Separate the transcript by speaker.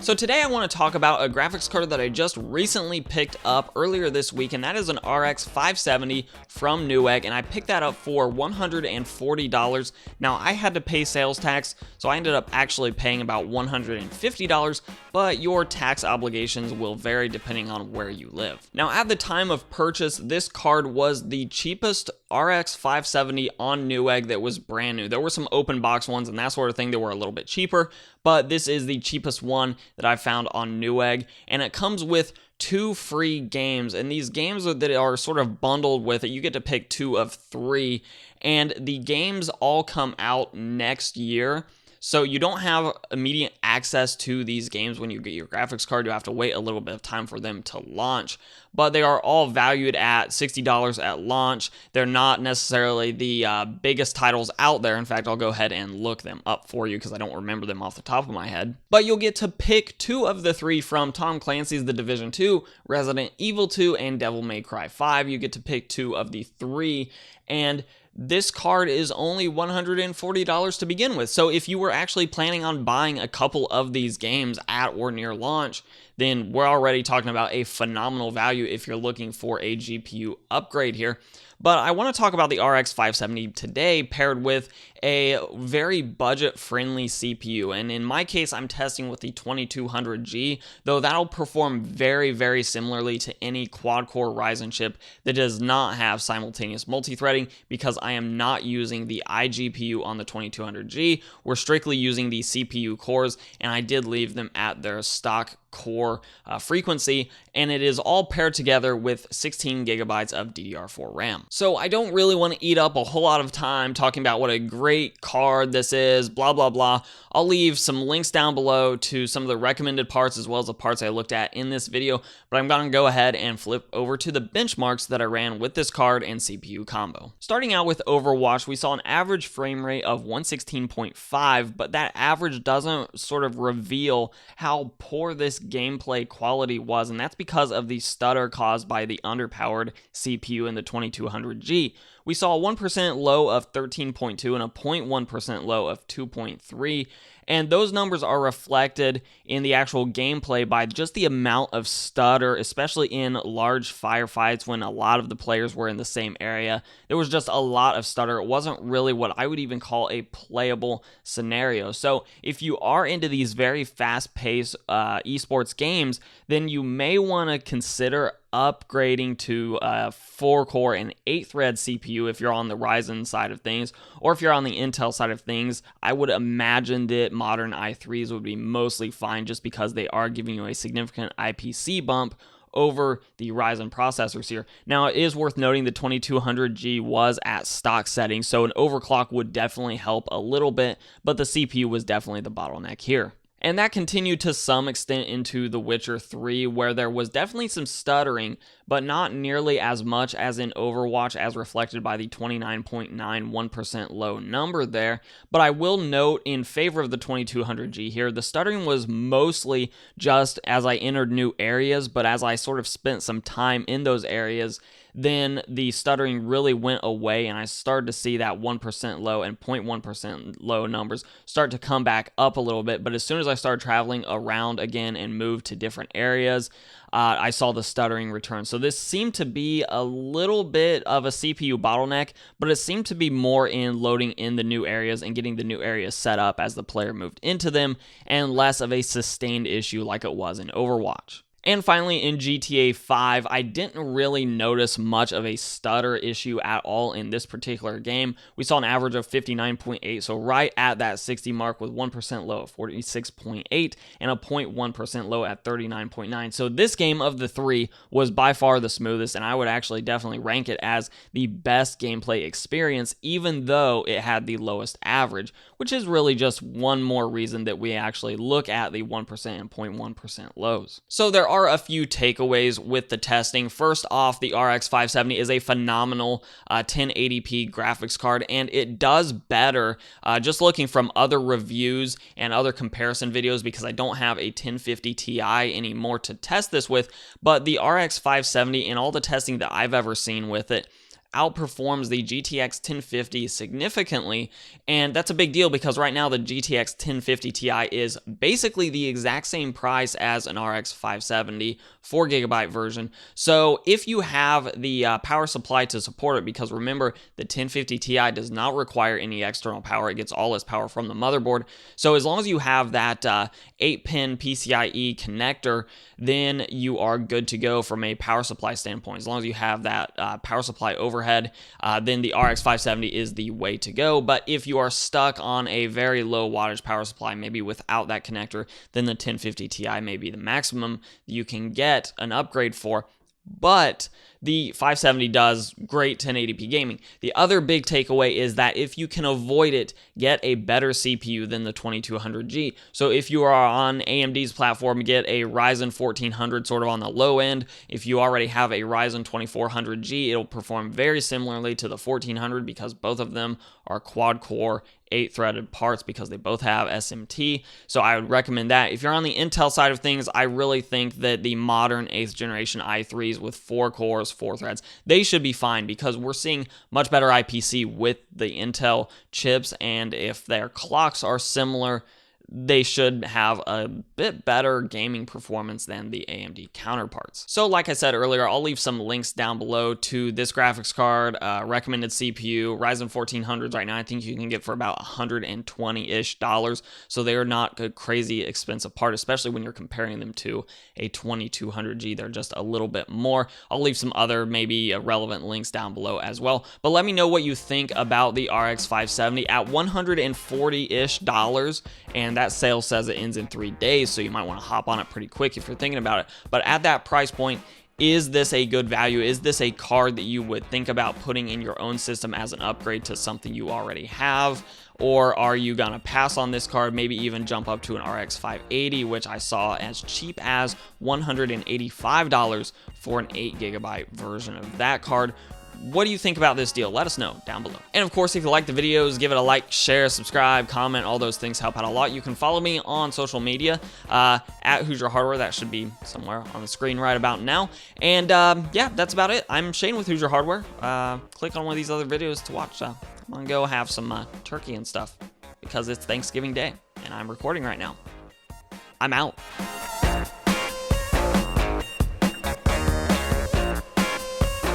Speaker 1: So today I want to talk about a graphics card that I just recently picked up earlier this week, and that is an RX 570 from Newegg, and I picked that up for $140. Now I had to pay sales tax, so I ended up actually paying about $150, but your tax obligations will vary depending on where you live. Now at the time of purchase, this card was the cheapest RX 570 on Newegg that was brand new. There were some open box ones and that sort of thing that were a little bit cheaper, but this is the cheapest one that I found on Newegg, and it comes with 2 free games, and these games that are sort of bundled with it, you get to pick 2 of 3, and the games all come out next year. So you don't have immediate access to these games when you get your graphics card. You have to wait a little bit of time for them to launch, but they are all valued at $60 at launch. They're not necessarily the biggest titles out there. In fact, I'll go ahead and look them up for you because I don't remember them off the top of my head. But you'll get to pick 2 of the 3 from Tom Clancy's The Division 2, Resident Evil 2, and Devil May Cry 5. You get to pick 2 of the 3, and this card is only $140 to begin with. So if you were actually planning on buying a couple of these games at or near launch, then we're already talking about a phenomenal value if you're looking for a GPU upgrade here. But I want to talk about the RX 570 today paired with a very budget-friendly CPU. And in my case, I'm testing with the 2200G, though that'll perform very, very similarly to any quad-core Ryzen chip that does not have simultaneous multi-threading, because I am not using the iGPU on the 2200G. We're strictly using the CPU cores, and I did leave them at their stock core frequency, and it is all paired together with 16 gigabytes of DDR4 RAM. So I don't really want to eat up a whole lot of time talking about what a great card this is, blah, blah, blah. I'll leave some links down below to some of the recommended parts as well as the parts I looked at in this video, but I'm going to go ahead and flip over to the benchmarks that I ran with this card and CPU combo. Starting out with Overwatch, we saw an average frame rate of 116.5, but that average doesn't sort of reveal how poor this gameplay quality was, and that's because of the stutter caused by the underpowered CPU in the 2200G. We saw a 1% low of 13.2 and a 0.1% low of 2.3, and those numbers are reflected in the actual gameplay by just the amount of stutter, especially in large firefights when a lot of the players were in the same area. There was just a lot of stutter. It wasn't really what I would even call a playable scenario. So if you are into these very fast-paced esports games, then you may want to consider upgrading to a 4-core and 8-thread CPU if you're on the Ryzen side of things, or if you're on the Intel side of things. I would imagine that modern i3s would be mostly fine just because they are giving you a significant IPC bump over the Ryzen processors here. Now, it is worth noting the 2200G was at stock settings, so an overclock would definitely help a little bit, but the CPU was definitely the bottleneck here. And that continued to some extent into The Witcher 3, where there was definitely some stuttering, but not nearly as much as in Overwatch, as reflected by the 29.91% low number there. But I will note in favor of the 2200G here, the stuttering was mostly just as I entered new areas, but as I sort of spent some time in those areas, then the stuttering really went away, and I started to see that 1% low and 0.1% low numbers start to come back up a little bit. But as soon as I started traveling around again and moved to different areas, I saw the stuttering return. So this seemed to be a little bit of a CPU bottleneck, but it seemed to be more in loading in the new areas and getting the new areas set up as the player moved into them, and less of a sustained issue like it was in Overwatch. And finally, in GTA 5, I didn't really notice much of a stutter issue at all in this particular game. We saw an average of 59.8, so right at that 60 mark, with 1% low at 46.8 and a 0.1% low at 39.9. So this game of the 3 was by far the smoothest, and I would actually definitely rank it as the best gameplay experience, even though it had the lowest average, which is really just one more reason that we actually look at the 1% and 0.1% lows. So there are a few takeaways with the testing. First off, the RX 570 is a phenomenal 1080p graphics card, and it does better, just looking from other reviews and other comparison videos, because I don't have a 1050 Ti anymore to test this with, but the RX 570 and all the testing that I've ever seen with it outperforms the GTX 1050 significantly, and that's a big deal because right now the GTX 1050 Ti is basically the exact same price as an RX 570 4GB version. So if you have the power supply to support it, because remember the 1050 Ti does not require any external power, it gets all its power from the motherboard. So as long as you have that 8-pin PCIe connector, then you are good to go from a power supply standpoint. As long as you have that power supply overhead, then the RX 570 is the way to go. But if you are stuck on a very low wattage power supply, maybe without that connector, then the 1050 Ti may be the maximum you can get an upgrade for. But the 570 does great 1080p gaming. The other big takeaway is that if you can avoid it, get a better CPU than the 2200G. So if you are on AMD's platform, get a Ryzen 1400 sort of on the low end. If you already have a Ryzen 2400G, it'll perform very similarly to the 1400 because both of them are quad-core 8-threaded parts because they both have SMT. So I would recommend that. If you're on the Intel side of things, I really think that the modern 8th generation i3s with 4 cores, 4 threads, they should be fine because we're seeing much better IPC with the Intel chips, and if their clocks are similar, they should have a bit better gaming performance than the AMD counterparts. So like I said earlier, I'll leave some links down below to this graphics card, recommended CPU, Ryzen 1400s right now I think you can get for about $120-ish. So they're not a crazy expensive part, especially when you're comparing them to a 2200G. They're just a little bit more. I'll leave some other maybe relevant links down below as well. But let me know what you think about the RX 570 at $140-ish, and that sale says it ends in 3 days, so you might want to hop on it pretty quick if you're thinking about it. But at that price point, is this a good value? Is this a card that you would think about putting in your own system as an upgrade to something you already have? Or are you gonna pass on this card, maybe even jump up to an RX 580, which I saw as cheap as $185 for an 8GB version of that card? What do you think about this deal? Let us know down below. And of course, if you like the videos, give it a like, share, subscribe, comment. All those things help out a lot. You can follow me on social media at Hoosier Hardware. That should be somewhere on the screen right about now. And yeah, that's about it. I'm Shane with Hoosier Hardware. Click on one of these other videos to watch. I'm gonna go have some turkey and stuff because it's Thanksgiving Day and I'm recording right now. I'm out.